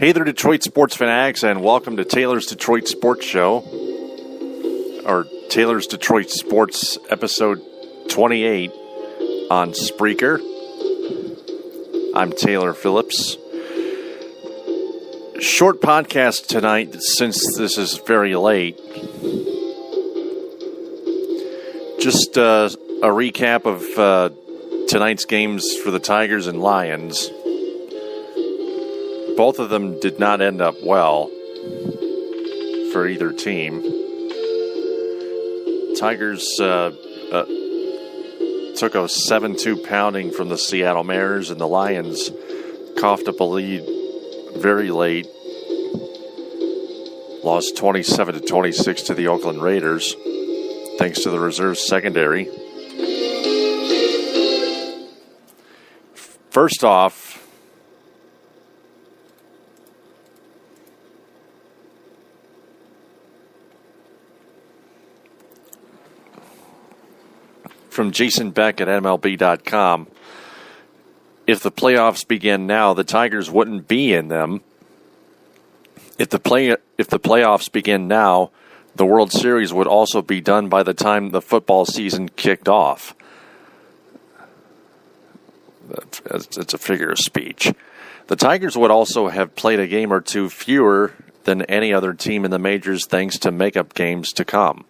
Hey there, Detroit sports fanatics, and welcome to Taylor's Detroit Sports Show, or Taylor's Detroit Sports episode 28 on Spreaker. I'm Taylor Phillips. Short podcast tonight since this is very late. Just a recap of tonight's games for the Tigers and Lions. Both of them did not end up well for either team. Tigers took a 7-2 pounding from the Seattle Mariners, and the Lions coughed up a lead very late. Lost 27-26 to the Oakland Raiders, thanks to the reserve secondary. First off, from Jason Beck at MLB.com, if the playoffs begin now, the Tigers wouldn't be in them. If the playoffs begin now, the World Series would also be done by the time the football season kicked off. It's a figure of speech. The Tigers would also have played a game or two fewer than any other team in the majors thanks to makeup games to come.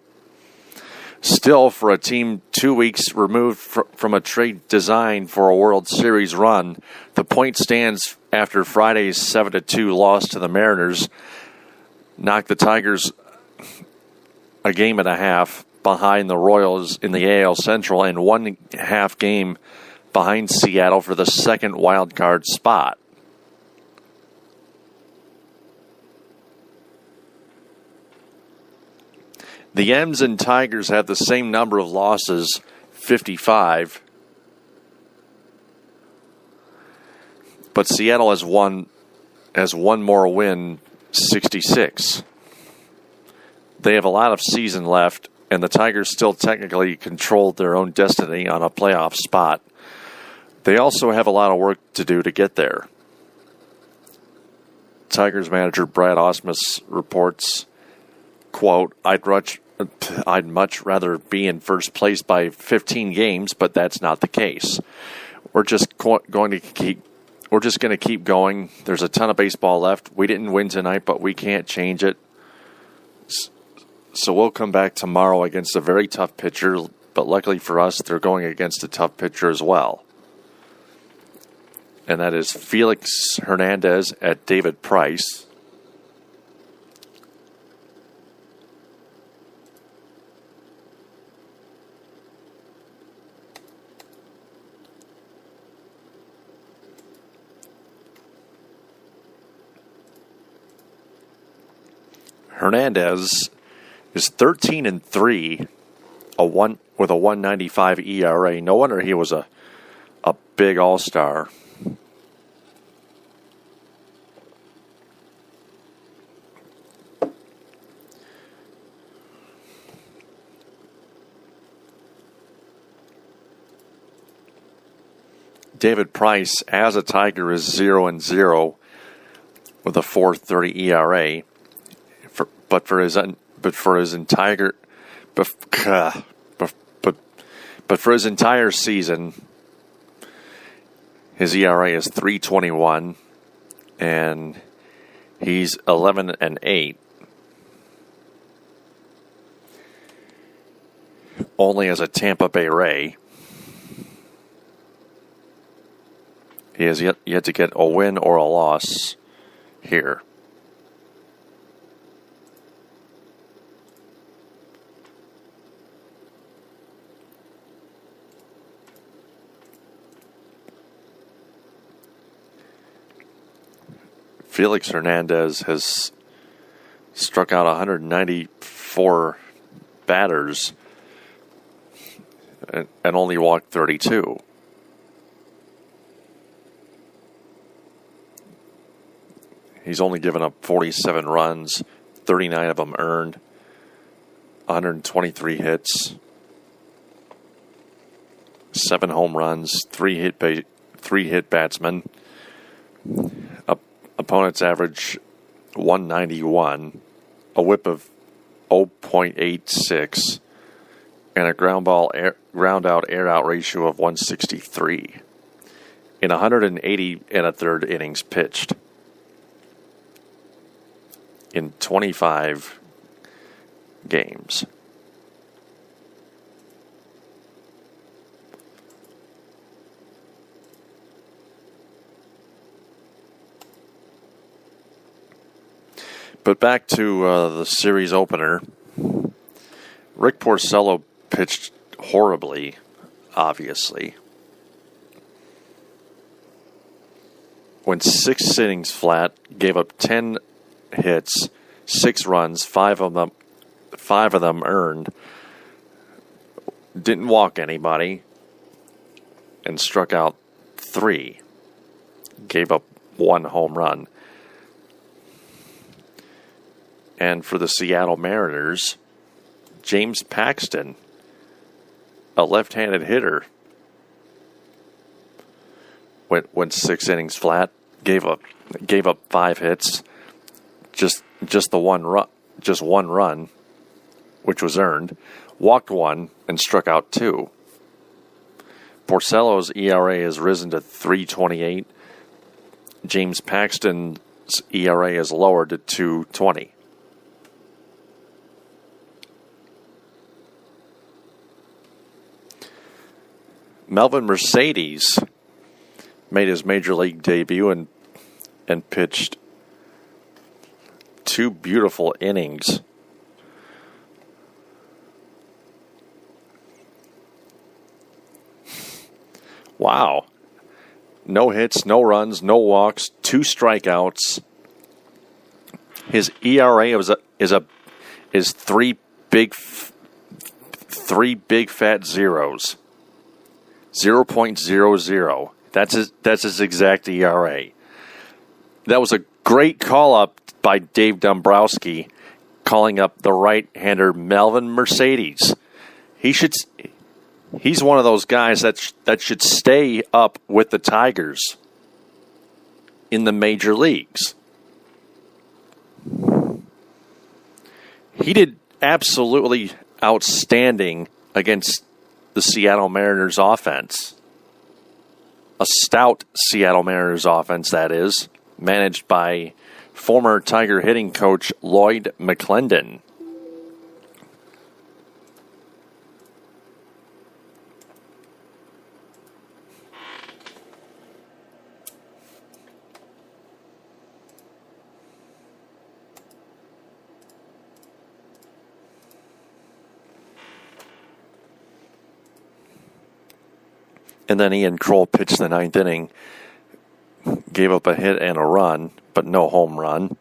Still, for a team 2 weeks removed from a trade designed for a World Series run, the point stands after Friday's 7-2 loss to the Mariners knocked the Tigers a game and a half behind the Royals in the AL Central and 1.5 game behind Seattle for the second wild card spot. The M's and Tigers have the same number of losses, 55. But Seattle has one more win, 66. They have a lot of season left, and the Tigers still technically control their own destiny on a playoff spot. They also have a lot of work to do to get there. Tigers manager Brad Ausmus reports, quote, I'd much rather be in first place by 15 games, but that's not the case. We're just going to keep going. There's a ton of baseball left. We didn't win tonight, but we can't change it. So we'll come back tomorrow against a very tough pitcher, but luckily for us, they're going against a tough pitcher as well. And that is Felix Hernandez at David Price. Hernandez is 13-3, with a 1.95 ERA. No wonder he was a big all-star. David Price, as a Tiger, is 0-0 with a 4.30 ERA. But for his entire season, his ERA is 3.21, and he's 11-8. Only as a Tampa Bay Ray. He has yet to get a win or a loss here. Felix Hernandez has struck out 194 batters and only walked 32. He's only given up 47 runs, 39 of them earned, 123 hits, 7 home runs, three hit batsmen, a Opponents average 191, a whip of 0.86, and a ground out air out ratio of 163 in 180 and a third innings pitched in 25 games. But back to the series opener. Rick Porcello pitched horribly, obviously. Went 6 innings flat, gave up 10 hits, 6 runs, 5 of them earned. Didn't walk anybody, and struck out 3. Gave up 1 home run. And for the Seattle Mariners, James Paxton, a left-handed hitter, went 6 innings flat, gave up 5 hits, just one run, which was earned, walked 1 and struck out 2. Porcello's ERA has risen to 3.28. James Paxton's ERA has lowered to 2.20. Melvin Mercedes made his major league debut and pitched 2 beautiful innings. Wow. No hits, no runs, no walks, 2 strikeouts. His ERA is 3 big fat zeros. 0.00. That's his exact ERA. That was a great call up by Dave Dombrowski, calling up the right-hander Melvin Mercedes. He's one of those guys that should stay up with the Tigers in the major leagues. He did absolutely outstanding against the Seattle Mariners offense. A stout Seattle Mariners offense, that is, managed by former Tiger hitting coach Lloyd McClendon. And then Ian Kroll pitched the 9th inning, gave up a hit and a run, but no home run.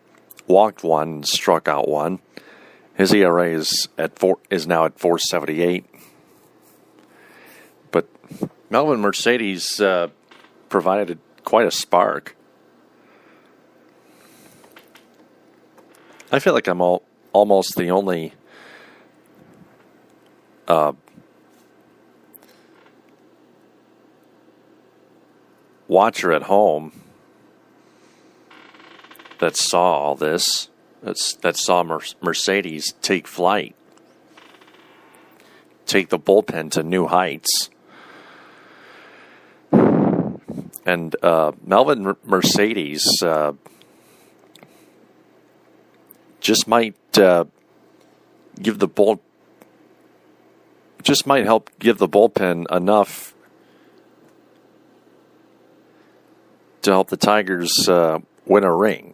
Walked 1, struck out 1. His ERA is now at 4.78. But Melvin Mercedes provided quite a spark. I feel like I'm almost the only watcher at home that saw all this, that saw Mercedes take flight, take the bullpen to new heights. And Melvin Mercedes just might help give the bullpen enough to help the Tigers win a ring.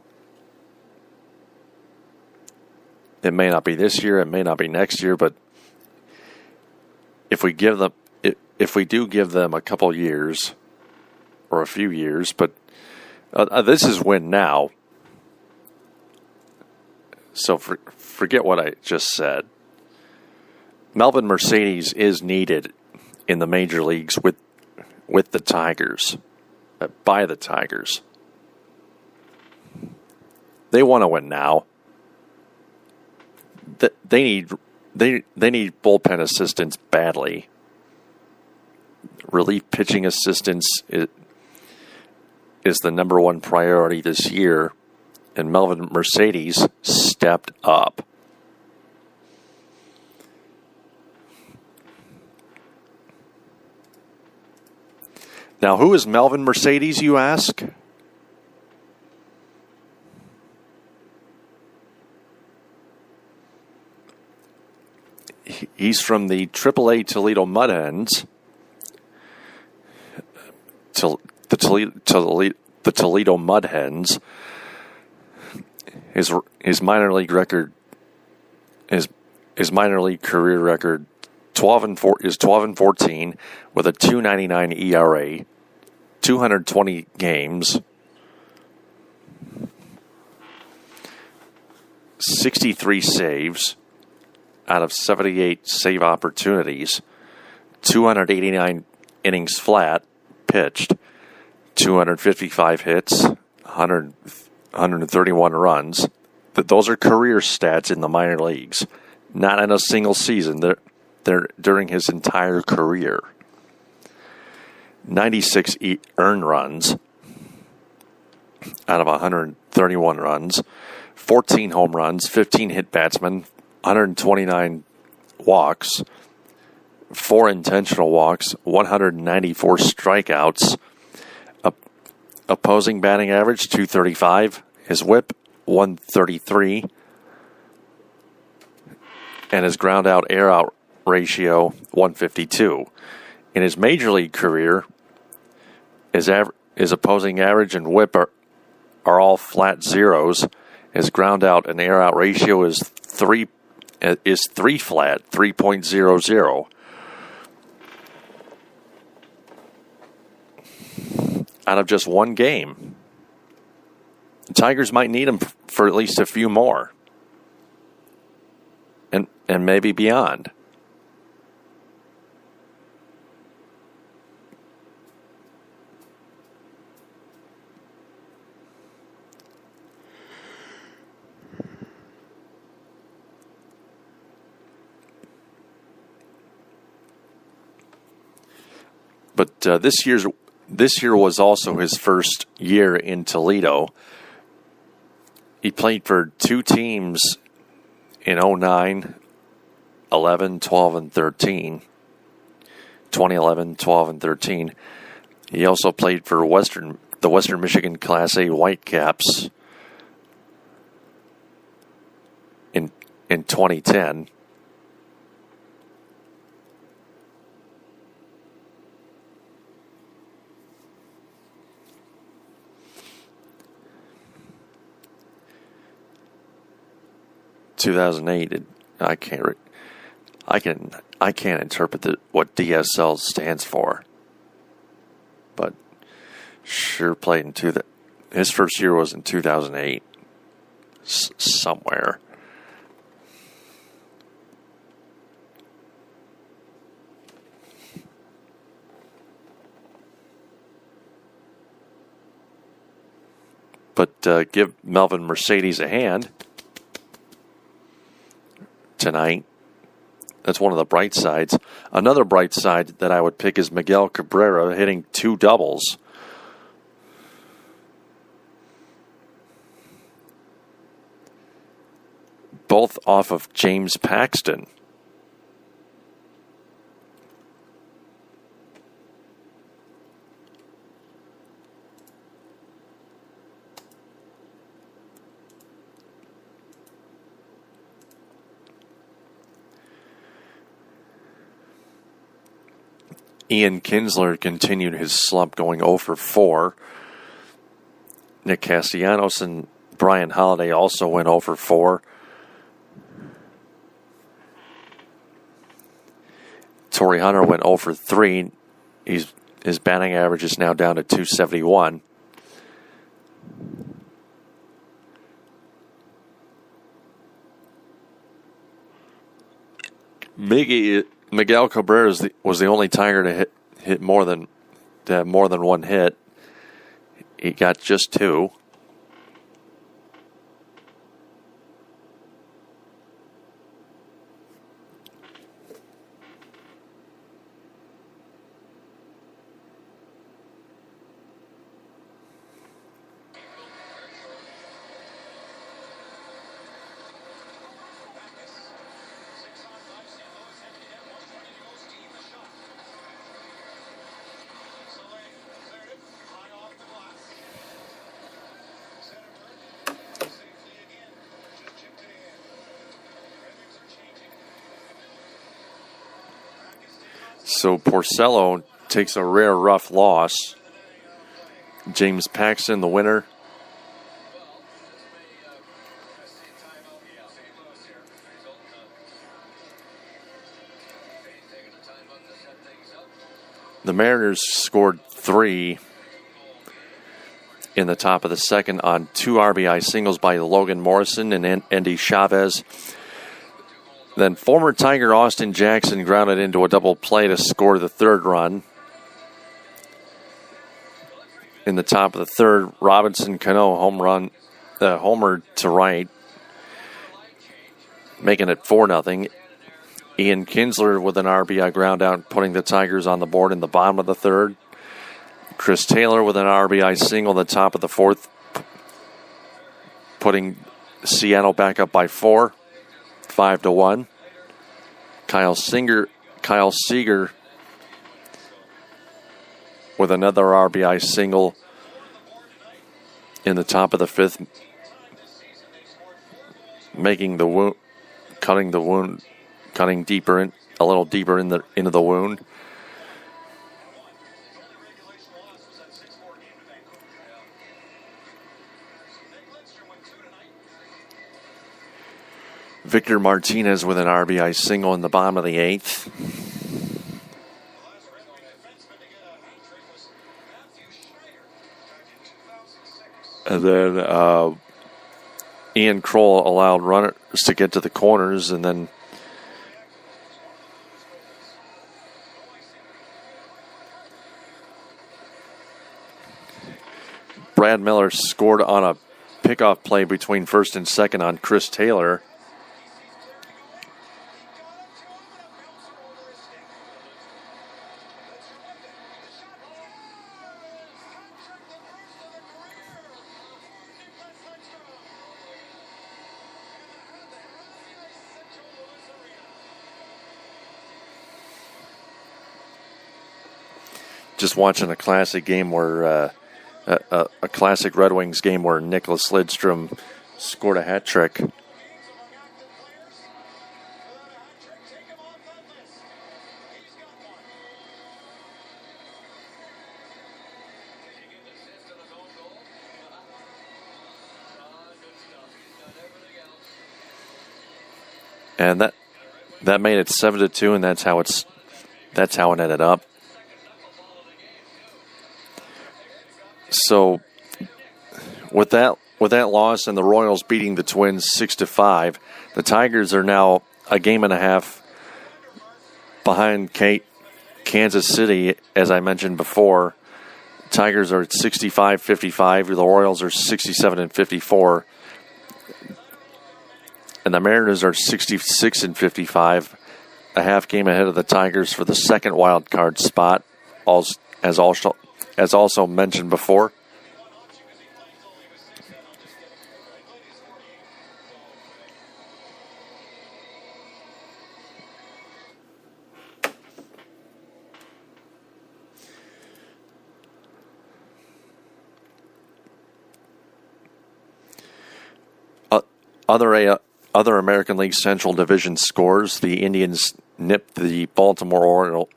It may not be this year, it may not be next year, but if we do give them a couple years or a few years, but this is win now. So forget what I just said. Melvin Mercedes is needed in the major leagues with the Tigers. By the Tigers. They want to win now. They need bullpen assistance badly. Relief pitching assistance is the number one priority this year, and Melvin Mercedes stepped up. Now, who is Melvin Mercedes, you ask? He's from the AAA Toledo Mud Hens. The Toledo Mud Hens. His minor league record, his minor league career record, 12-14 with a 2.99 ERA, 220 games, 63 saves out of 78 save opportunities, 289 innings flat pitched, 255 hits, 131 runs. Those are career stats in the minor leagues, not in a single season. They're during his entire career. 96 earned runs out of 131 runs, 14 home runs, 15 hit batsmen, 129 walks, 4 intentional walks, 194 strikeouts, opposing batting average 235, his whip 133, and his ground out air out ratio 152. In his major league career, his opposing average and whip are all flat zeros. His ground out and air out ratio is 3 flat, 3.00. Out of just one game. The Tigers might need him for at least a few more. And maybe beyond. But this year was also his first year in Toledo. He played for 2 teams in 09, 11, 12, and 13. 2011, 12, and 13. He also played for the Western Michigan Class A Whitecaps in 2010. I can't interpret what DSL stands for, but sure played his first year was in 2008 somewhere. But give Melvin Mercedes a hand tonight. That's one of the bright sides. Another bright side that I would pick is Miguel Cabrera hitting 2 doubles. Both off of James Paxton. Ian Kinsler continued his slump, going 0 for 4. Nick Castellanos and Brian Holiday also went 0 for 4. Torrey Hunter went 0 for 3. His batting average is now down to 271. Miguel Cabrera was the only Tiger to have more than one hit. He got just 2. So Porcello takes a rare rough loss. James Paxton, the winner. The Mariners scored 3 in the top of the second on 2 RBI singles by Logan Morrison and Andy Chavez. Then former Tiger Austin Jackson grounded into a double play to score the 3rd run. In the top of the 3rd, Robinson Cano homer to right, making it 4-0. Ian Kinsler with an RBI ground out, putting the Tigers on the board in the bottom of the 3rd. Chris Taylor with an RBI single in the top of the 4th, putting Seattle back up by 4, 5-1. Kyle Seager with another RBI single in the top of the 5th, making the wound, cutting deeper in, a little deeper into the wound. Victor Martinez with an RBI single in the bottom of the 8th. And then Ian Kroll allowed runners to get to the corners, and then Brad Miller scored on a pickoff play between first and second on Chris Taylor. Just watching a classic game where a classic Red Wings game where Nicholas Lidstrom scored a hat trick. And that made it 7-2, and that's how it ended up. So, with that loss and the Royals beating the Twins 6-5, the Tigers are now a game and a half behind Kansas City, as I mentioned before. Tigers are at 65-55. The Royals are 67-54. And the Mariners are 66-55, a half game ahead of the Tigers for the second wild card spot, as also mentioned before. Other American League Central Division scores: the Indians nipped the Baltimore Orioles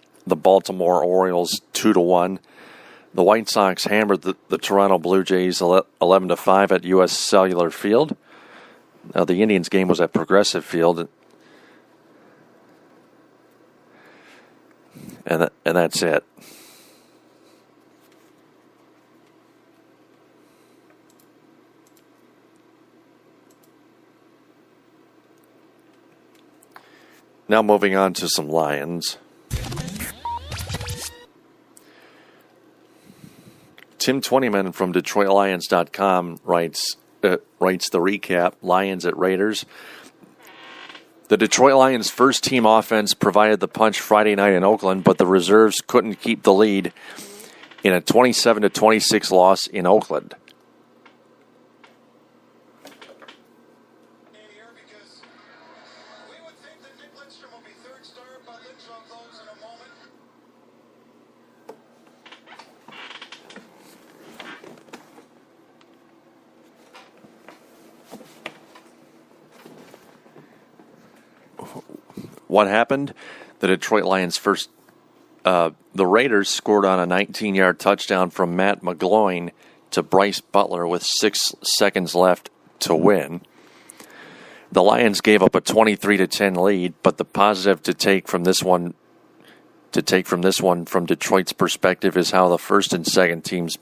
2-1. The White Sox hammered the Toronto Blue Jays 11-5 at U.S. Cellular Field. Now, the Indians game was at Progressive Field, and that's it. Now moving on to some Lions. Tim Twentyman from DetroitLions.com writes the recap, Lions at Raiders. The Detroit Lions' first-team offense provided the punch Friday night in Oakland, but the reserves couldn't keep the lead in a 27-26 loss in Oakland. What happened? The Detroit Lions' The Raiders scored on a 19-yard touchdown from Matt McGloin to Bryce Butler with 6 seconds left to win. The Lions gave up a 23-10 lead, but the positive to take from this one from Detroit's perspective is how the first and second teams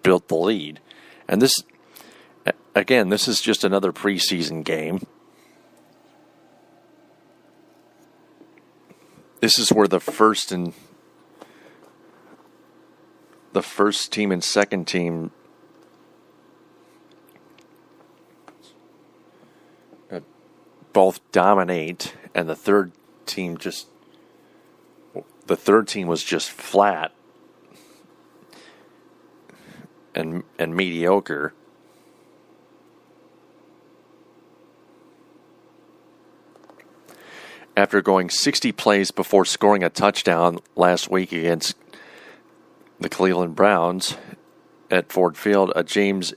built the lead. And this is just another preseason game. This is where the first team and second team both dominate, and the third team was just flat and mediocre. After going 60 plays before scoring a touchdown last week against the Cleveland Browns at Ford Field, a James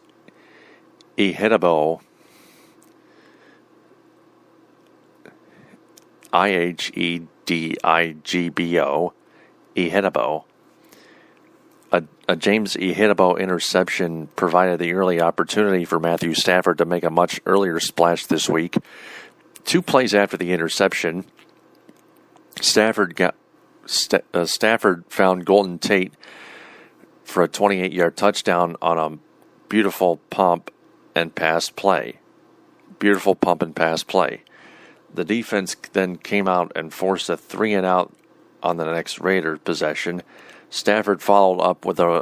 Ihedebo, Ihedebo, a James Ihedebo interception provided the early opportunity for Matthew Stafford to make a much earlier splash this week. 2 plays after the interception, Stafford found Golden Tate for a 28-yard touchdown on a beautiful pump and pass play. The defense then came out and forced a 3-and-out on the next Raider possession. Stafford followed up with an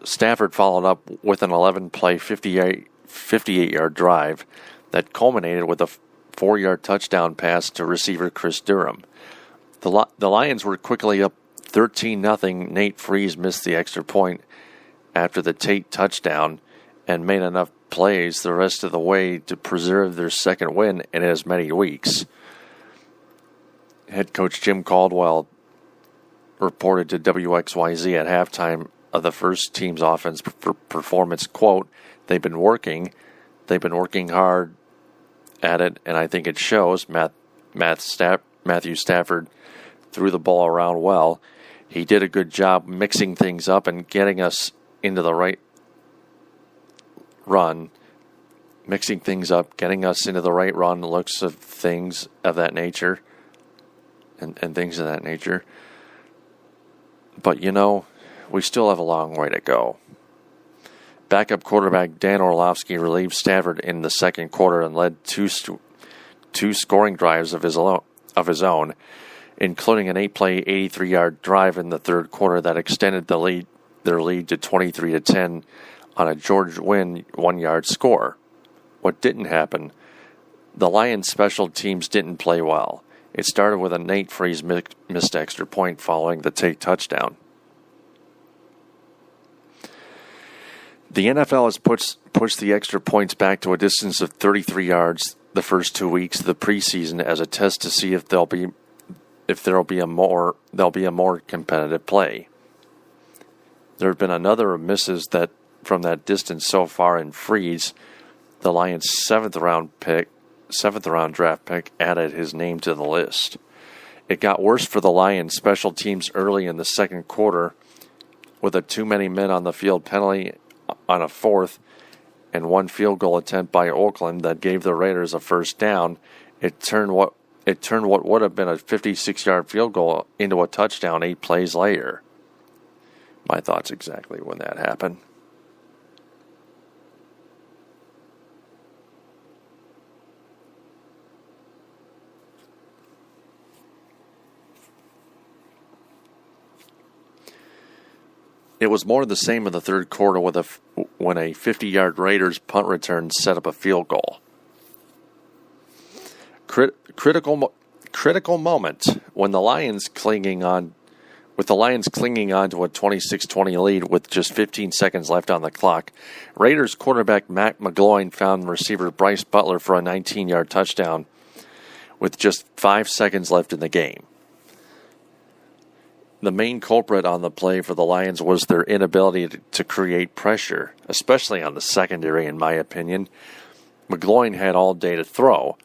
11-play, 58-yard drive that culminated with a 4-yard touchdown pass to receiver Chris Durham. The Lions were quickly up 13-0. Nate Freese missed the extra point after the Tate touchdown and made enough plays the rest of the way to preserve their second win in as many weeks. Head coach Jim Caldwell reported to WXYZ at halftime of the first team's offense performance, quote, they've been working hard at it, and I think it shows. Matthew Stafford threw the ball around well. He did a good job mixing things up and getting us into the right run, looks of things of that nature, and things of that nature. But, we still have a long way to go. Backup quarterback Dan Orlovsky relieved Stafford in the second quarter and led two scoring drives of his own, including an 8-play, 83-yard drive in the third quarter that extended their lead to 23-10 on a George Wynn 1-yard score. What didn't happen? The Lions' special teams didn't play well. It started with a Nate Freese missed extra point following the Tate touchdown. The NFL has pushed the extra points back to a distance of 33 yards the first 2 weeks of the preseason as a test to see if there'll be a more competitive play. There have been another misses from that distance so far in Freeze. The Lions' seventh round draft pick added his name to the list. It got worse for the Lions special teams early in the second quarter with a too many men on the field penalty on a 4th and 1 field goal attempt by Oakland that gave the Raiders a first down. It turned what would have been a 56-yard field goal into a touchdown 8 plays later. My thoughts exactly when that happened. It was more of the same in the third quarter when a 50-yard Raiders punt return set up a field goal. Critical moment when the Lions clinging on to a 26-20 lead with just 15 seconds left on the clock. Raiders quarterback Matt McGloin found receiver Bryce Butler for a 19-yard touchdown with just 5 seconds left in the game. The main culprit on the play for the Lions was their inability to create pressure, especially on the secondary, in my opinion. McGloin had all day to throw.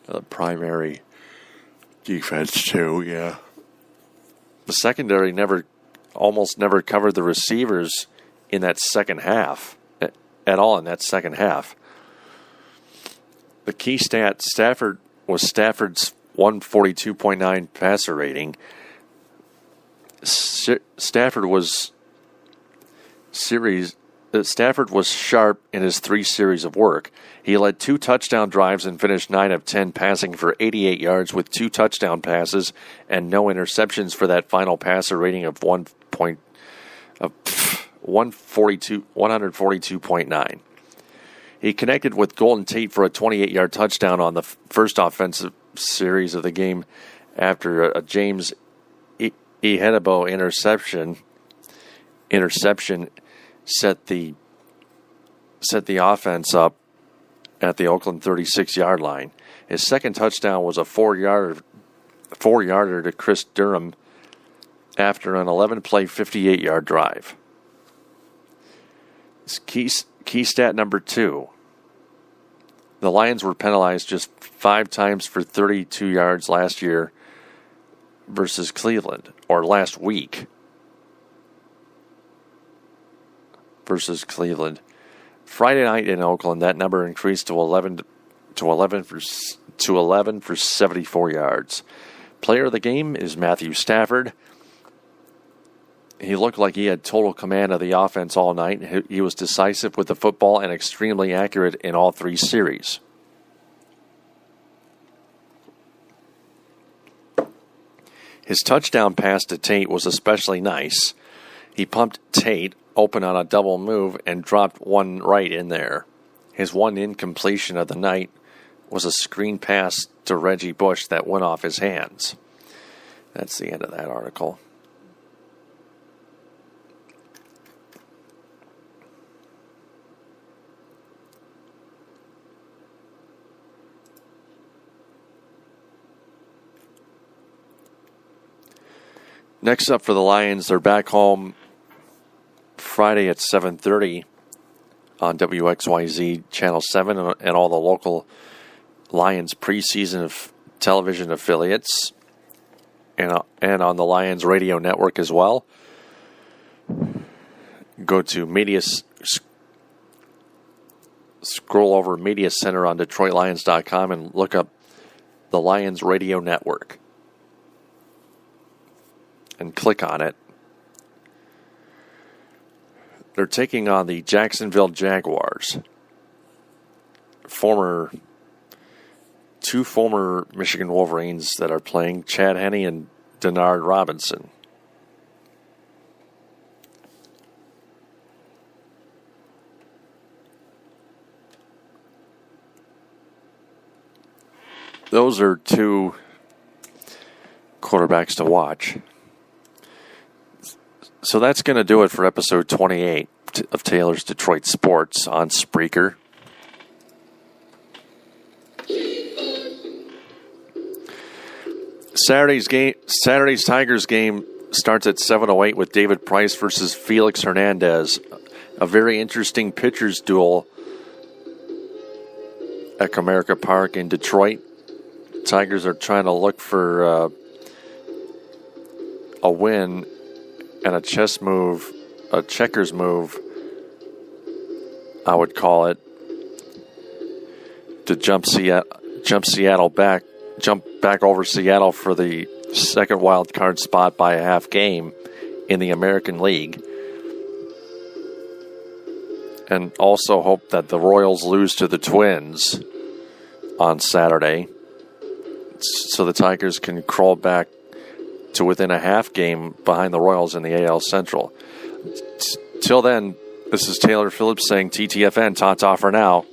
The primary defense, too, yeah. The secondary almost never covered the receivers in that second half, at all in that second half. The key stat, Stafford's 142.9 passer rating. Stafford was sharp in his 3 series of work. He led 2 touchdown drives and finished 9 of 10 passing for 88 yards with 2 touchdown passes and no interceptions for that final passer rating of 142.9. He connected with Golden Tate for a 28-yard touchdown on the first offensive series of the game after a James Ihedebo interception set the offense up at the Oakland 36-yard line. His second touchdown was a 4-yarder to Chris Durham after an 11-play, 58-yard drive. Key stat number 2. The Lions were penalized just 5 times for 32 yards last year versus Cleveland, or last week versus Cleveland. Friday night in Oakland, that number increased to 11 for 74 yards. Player of the game is Matthew Stafford. He looked like he had total command of the offense all night. He was decisive with the football and extremely accurate in all 3 series. His touchdown pass to Tate was especially nice. He pumped Tate open on a double move and dropped one right in there. His one incompletion of the night was a screen pass to Reggie Bush that went off his hands. That's the end of that article. Next up for the Lions, they're back home Friday at 7:30 on WXYZ Channel 7 and all the local Lions preseason television affiliates and on the Lions radio network as well. Go to scroll over Media Center on DetroitLions.com and look up the Lions radio network and click on it. They're taking on the Jacksonville Jaguars. Two former Michigan Wolverines that are playing, Chad Henne and Denard Robinson. Those are 2 quarterbacks to watch. So that's going to do it for episode 28 of Taylor's Detroit Sports on Spreaker. Saturday's Tigers game starts at 7:08 with David Price versus Felix Hernandez. A very interesting pitchers duel at Comerica Park in Detroit. Tigers are trying to look for a win and a checkers move, I would call it, to jump back over Seattle for the second wild card spot by a half game in the American League, and also hope that the Royals lose to the Twins on Saturday, so the Tigers can crawl back to within a half game behind the Royals in the AL Central. Till then, this is Taylor Phillips saying TTFN, ta-ta for now.